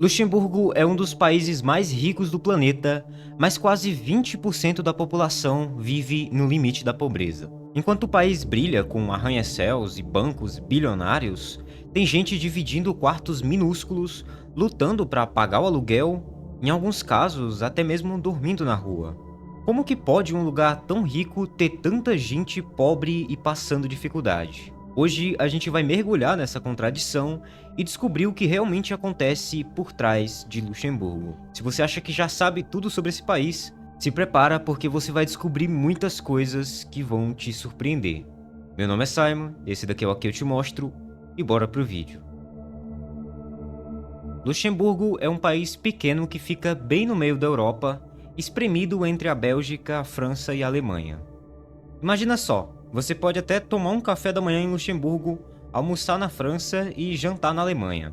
Luxemburgo é um dos países mais ricos do planeta, mas quase 20% da população vive no limite da pobreza. Enquanto o país brilha com arranha-céus e bancos bilionários, tem gente dividindo quartos minúsculos, lutando para pagar o aluguel, em alguns casos até mesmo dormindo na rua. Como que pode um lugar tão rico ter tanta gente pobre e passando dificuldade? Hoje a gente vai mergulhar nessa contradição e descobrir o que realmente acontece por trás de Luxemburgo. Se você acha que já sabe tudo sobre esse país, se prepara porque você vai descobrir muitas coisas que vão te surpreender. Meu nome é Simon, esse daqui é o Aqui Eu Te Mostro, e bora pro vídeo. Luxemburgo é um país pequeno que fica bem no meio da Europa, espremido entre a Bélgica, a França e a Alemanha. Imagina só, você pode até tomar um café da manhã em Luxemburgo, almoçar na França e jantar na Alemanha.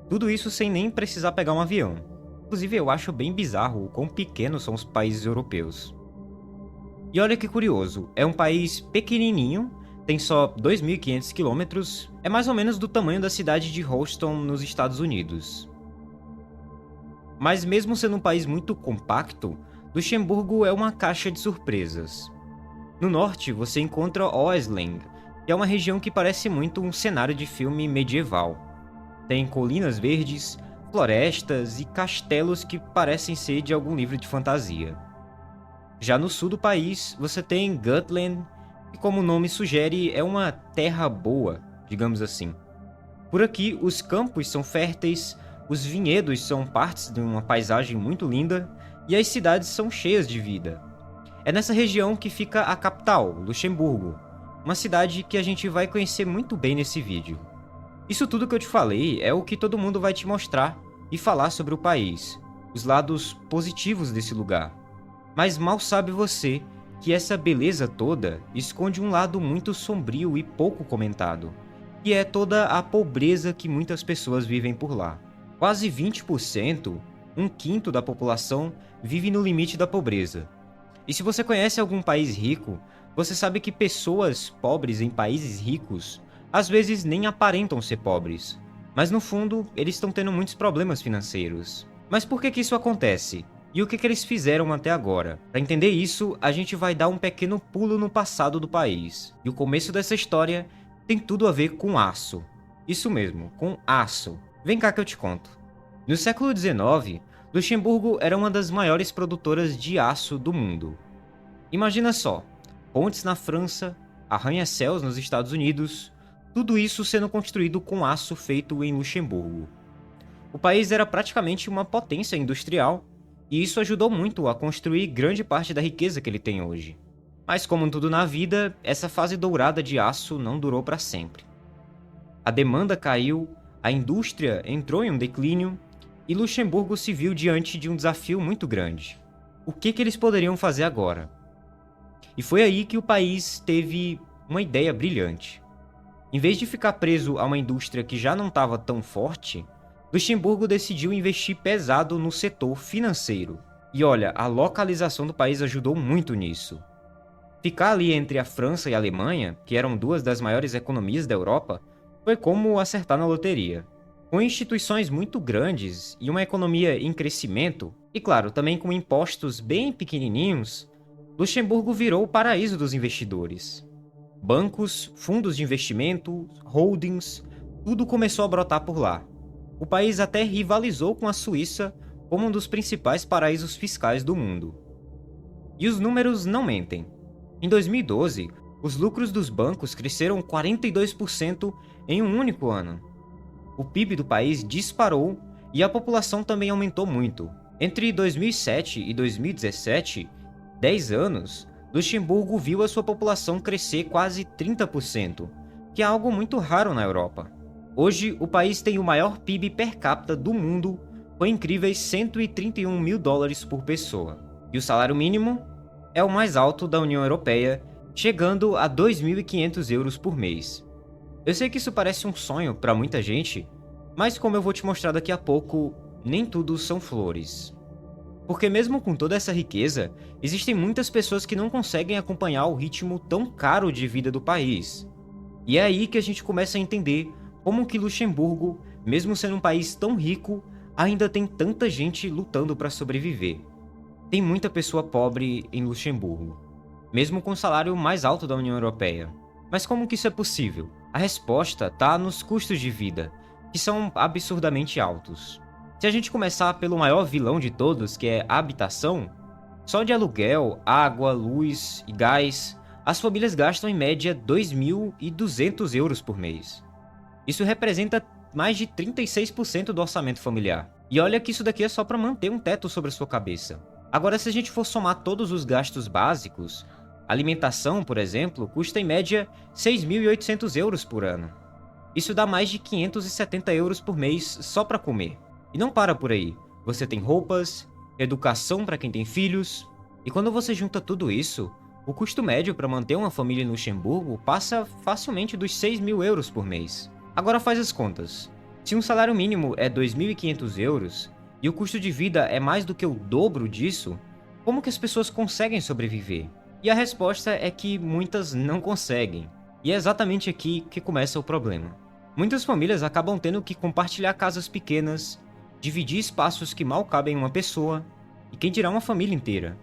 Tudo isso sem nem precisar pegar um avião. Inclusive eu acho bem bizarro o quão pequenos são os países europeus. E olha que curioso, é um país pequenininho, tem só 2.500 quilômetros, é mais ou menos do tamanho da cidade de Houston, nos Estados Unidos. Mas mesmo sendo um país muito compacto, Luxemburgo é uma caixa de surpresas. No norte, você encontra Oesling, que é uma região que parece muito um cenário de filme medieval. Tem colinas verdes, florestas e castelos que parecem ser de algum livro de fantasia. Já no sul do país, você tem Gutland, que como o nome sugere, é uma terra boa, digamos assim. Por aqui, os campos são férteis, os vinhedos são partes de uma paisagem muito linda e as cidades são cheias de vida. É nessa região que fica a capital, Luxemburgo, uma cidade que a gente vai conhecer muito bem nesse vídeo. Isso tudo que eu te falei é o que todo mundo vai te mostrar e falar sobre o país, os lados positivos desse lugar. Mas mal sabe você que essa beleza toda esconde um lado muito sombrio e pouco comentado, que é toda a pobreza que muitas pessoas vivem por lá. Quase 20%, um quinto da população, vive no limite da pobreza. E se você conhece algum país rico, você sabe que pessoas pobres em países ricos às vezes nem aparentam ser pobres, mas no fundo eles estão tendo muitos problemas financeiros. Mas por que isso acontece? E o que eles fizeram até agora? Para entender isso, a gente vai dar um pequeno pulo no passado do país. E o começo dessa história tem tudo a ver com aço. Isso mesmo, com aço. Vem cá que eu te conto. No século XIX, Luxemburgo era uma das maiores produtoras de aço do mundo. Imagina só, pontes na França, arranha-céus nos Estados Unidos, tudo isso sendo construído com aço feito em Luxemburgo. O país era praticamente uma potência industrial, e isso ajudou muito a construir grande parte da riqueza que ele tem hoje. Mas como tudo na vida, essa fase dourada de aço não durou para sempre. A demanda caiu, a indústria entrou em um declínio, e Luxemburgo se viu diante de um desafio muito grande. O que eles poderiam fazer agora? E foi aí que o país teve uma ideia brilhante. Em vez de ficar preso a uma indústria que já não estava tão forte, Luxemburgo decidiu investir pesado no setor financeiro. E olha, a localização do país ajudou muito nisso. Ficar ali entre a França e a Alemanha, que eram duas das maiores economias da Europa, foi como acertar na loteria. Com instituições muito grandes e uma economia em crescimento, e claro, também com impostos bem pequenininhos, Luxemburgo virou o paraíso dos investidores. Bancos, fundos de investimento, holdings, tudo começou a brotar por lá. O país até rivalizou com a Suíça como um dos principais paraísos fiscais do mundo. E os números não mentem. Em 2012, os lucros dos bancos cresceram 42% em um único ano. O PIB do país disparou e a população também aumentou muito. Entre 2007 e 2017, 10 anos, Luxemburgo viu a sua população crescer quase 30%, que é algo muito raro na Europa. Hoje, o país tem o maior PIB per capita do mundo, com incríveis 131 mil dólares por pessoa. E o salário mínimo é o mais alto da União Europeia, chegando a 2.500 euros por mês. Eu sei que isso parece um sonho para muita gente, mas como eu vou te mostrar daqui a pouco, nem tudo são flores. Porque mesmo com toda essa riqueza, existem muitas pessoas que não conseguem acompanhar o ritmo tão caro de vida do país. E é aí que a gente começa a entender como que Luxemburgo, mesmo sendo um país tão rico, ainda tem tanta gente lutando para sobreviver. Tem muita pessoa pobre em Luxemburgo, mesmo com o salário mais alto da União Europeia. Mas como que isso é possível? A resposta está nos custos de vida, que são absurdamente altos. Se a gente começar pelo maior vilão de todos, que é a habitação, só de aluguel, água, luz e gás, as famílias gastam em média 2.200 euros por mês. Isso representa mais de 36% do orçamento familiar. E olha que isso daqui é só para manter um teto sobre a sua cabeça. Agora, se a gente for somar todos os gastos básicos, alimentação, por exemplo, custa em média 6.800 euros por ano. Isso dá mais de 570 euros por mês só para comer. E não para por aí. Você tem roupas, educação para quem tem filhos. E quando você junta tudo isso, o custo médio para manter uma família em Luxemburgo passa facilmente dos 6.000 euros por mês. Agora faz as contas. Se um salário mínimo é 2.500 euros e o custo de vida é mais do que o dobro disso, como que as pessoas conseguem sobreviver? E a resposta é que muitas não conseguem. E é exatamente aqui que começa o problema. Muitas famílias acabam tendo que compartilhar casas pequenas, dividir espaços que mal cabem em uma pessoa, e quem dirá uma família inteira.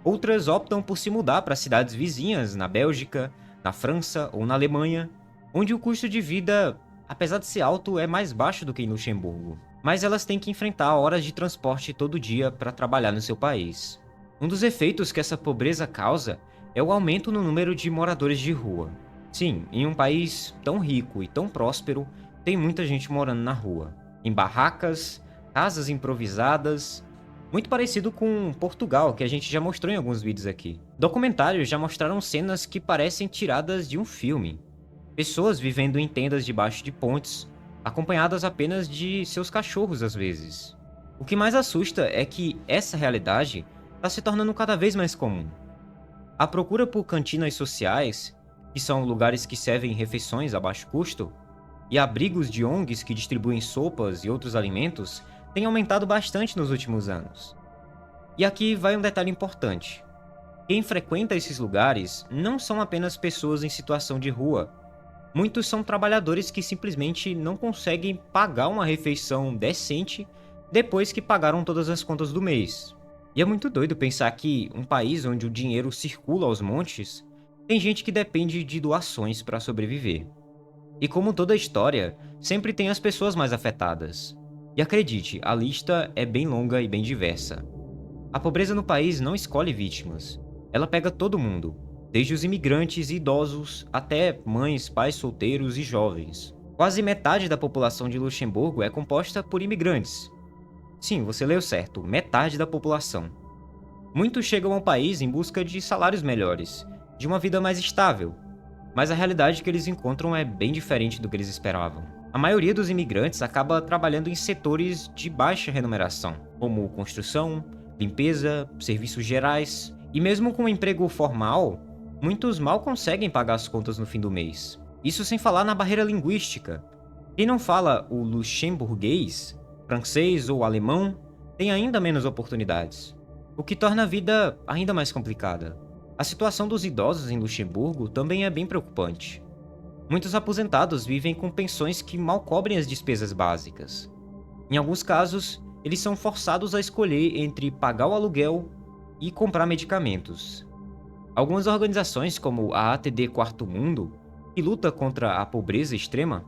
Outras optam por se mudar para cidades vizinhas, na Bélgica, na França ou na Alemanha, onde o custo de vida, apesar de ser alto, é mais baixo do que em Luxemburgo. Mas elas têm que enfrentar horas de transporte todo dia para trabalhar no seu país. Um dos efeitos que essa pobreza causa é o aumento no número de moradores de rua. Sim, em um país tão rico e tão próspero, tem muita gente morando na rua. Em barracas, casas improvisadas, muito parecido com Portugal, que a gente já mostrou em alguns vídeos aqui. Documentários já mostraram cenas que parecem tiradas de um filme. Pessoas vivendo em tendas debaixo de pontes, acompanhadas apenas de seus cachorros às vezes. O que mais assusta é que essa realidade está se tornando cada vez mais comum. A procura por cantinas sociais, que são lugares que servem refeições a baixo custo, e abrigos de ONGs que distribuem sopas e outros alimentos, tem aumentado bastante nos últimos anos. E aqui vai um detalhe importante. Quem frequenta esses lugares não são apenas pessoas em situação de rua. Muitos são trabalhadores que simplesmente não conseguem pagar uma refeição decente depois que pagaram todas as contas do mês. E é muito doido pensar que um país onde o dinheiro circula aos montes, tem gente que depende de doações para sobreviver. E como toda história, sempre tem as pessoas mais afetadas. E acredite, a lista é bem longa e bem diversa. A pobreza no país não escolhe vítimas. Ela pega todo mundo, desde os imigrantes e idosos até mães, pais solteiros e jovens. Quase metade da população de Luxemburgo é composta por imigrantes. Sim, você leu certo, metade da população. Muitos chegam ao país em busca de salários melhores, de uma vida mais estável, mas a realidade que eles encontram é bem diferente do que eles esperavam. A maioria dos imigrantes acaba trabalhando em setores de baixa remuneração, como construção, limpeza, serviços gerais, e mesmo com um emprego formal, muitos mal conseguem pagar as contas no fim do mês. Isso sem falar na barreira linguística. Quem não fala o luxemburguês, francês ou alemão, tem ainda menos oportunidades, o que torna a vida ainda mais complicada. A situação dos idosos em Luxemburgo também é bem preocupante. Muitos aposentados vivem com pensões que mal cobrem as despesas básicas. Em alguns casos, eles são forçados a escolher entre pagar o aluguel e comprar medicamentos. Algumas organizações, como a ATD Quarto Mundo, que luta contra a pobreza extrema,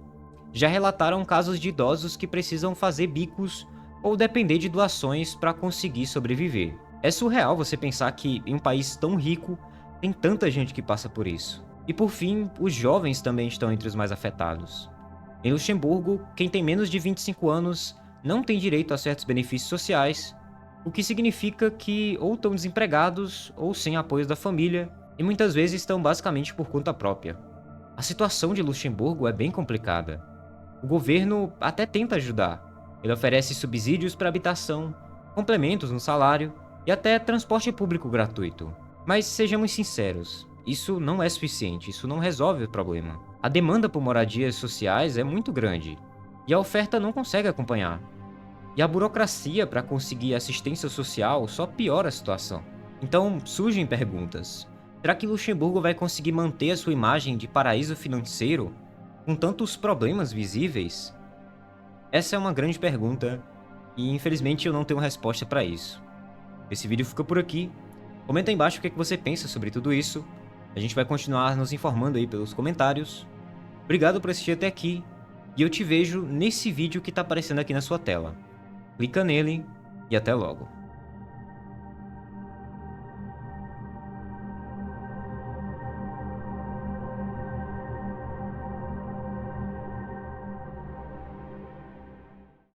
já relataram casos de idosos que precisam fazer bicos ou depender de doações para conseguir sobreviver. É surreal você pensar que em um país tão rico tem tanta gente que passa por isso. E por fim, os jovens também estão entre os mais afetados. Em Luxemburgo, quem tem menos de 25 anos não tem direito a certos benefícios sociais, o que significa que ou estão desempregados ou sem apoio da família, e muitas vezes estão basicamente por conta própria. A situação de Luxemburgo é bem complicada. O governo até tenta ajudar. Ele oferece subsídios para habitação, complementos no salário e até transporte público gratuito. Mas sejamos sinceros, isso não é suficiente, isso não resolve o problema. A demanda por moradias sociais é muito grande e a oferta não consegue acompanhar. E a burocracia para conseguir assistência social só piora a situação. Então surgem perguntas. Será que Luxemburgo vai conseguir manter a sua imagem de paraíso financeiro com tantos problemas visíveis? Essa é uma grande pergunta e infelizmente eu não tenho resposta para isso. Esse vídeo fica por aqui. Comenta aí embaixo o que você pensa sobre tudo isso. A gente vai continuar nos informando aí pelos comentários. Obrigado por assistir até aqui e eu te vejo nesse vídeo que está aparecendo aqui na sua tela. Clica nele e até logo.